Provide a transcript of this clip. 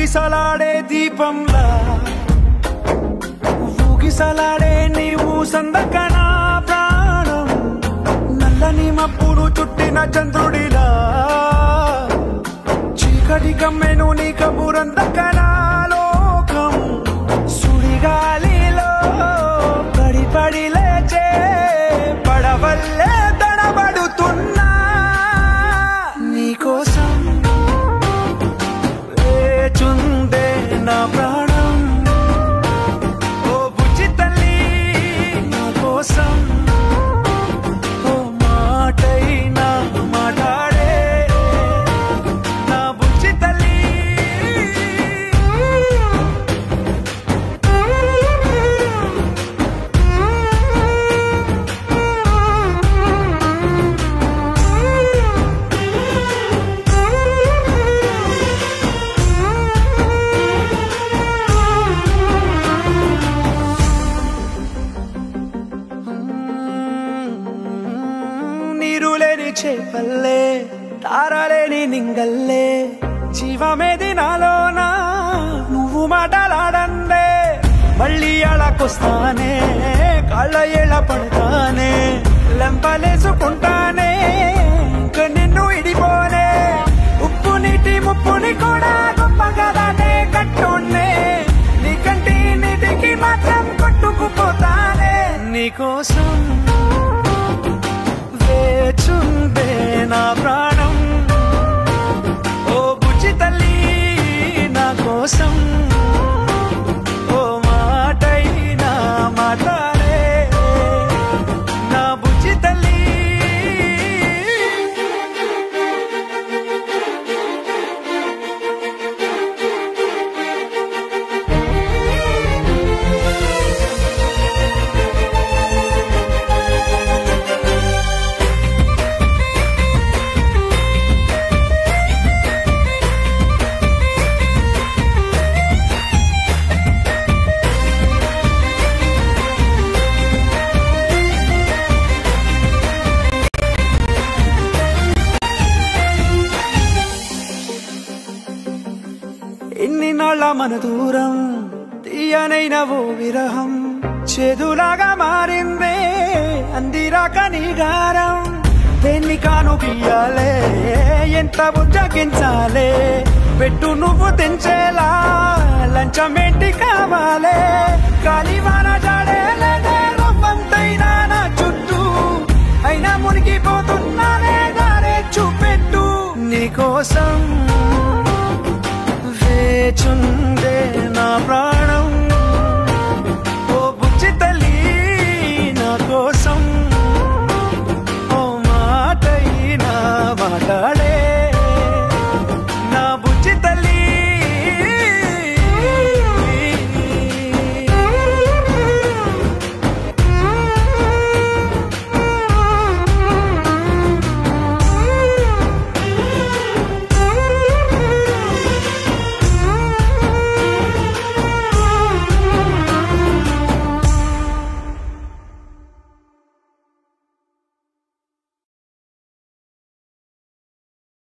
ఊగిసలాడే దీపంలా ఊగిసలాడే నీవు సందకన ప్రాణం నల్లని మబ్బులు చుట్టిన చంద్రుడిలా చీకటి కమ్మెను నీ కబురందకన లోకం సుడిగాలిలో పడి లేచే పడవల్లే తడబడుతున్నా నీకోసం వేచుందే నా ప్రాణం ఓ బుజ్జి తల్లి నా కోసం ఓ మాటైనా మాట్లాడే నా బుజ్జి తల్లి నీరులేని చేపల్లే తారలేని నింగల్లే జీవమేది నాలోనా నువ్వు మాటలాడందే మళ్ళీ అళకొస్తానే కాళ్ళ ఏళ్ళ పడతానే లెంపలేసుకుంటానే ఇంక నిన్ను ఇడిపోనే ఉప్పు నీటి ముప్పుని కూడా గొప్పగా దాటే కట్టునే నీ కంటి నీటికి మాత్రం కొట్టుకుపోతానే నీకోసం వేచుందే నా ప్రాణం ఓ బుజ్జి తల్లి నా కోసం ఓ మాటైనా మాట్లాడే నా బుజ్జి తల్లి ఎన్ని నాళ్ళ మన దూరం తీయనైన ఓ విరహం చేదులాగా మారిందే అందిరాక నీ గారం దేన్ని కాను గీయాలే ఎంత బుజ్జగించాలే పెట్టు నువ్వు తెంచేలా లంచమేంటి కావాలే కాలివాన జాడేలేదే రవ్వంతైనా నా చుట్టూ అయినా మునిగిపోతున్నానే దారే చూపెట్టు నీకోసం వేచుందే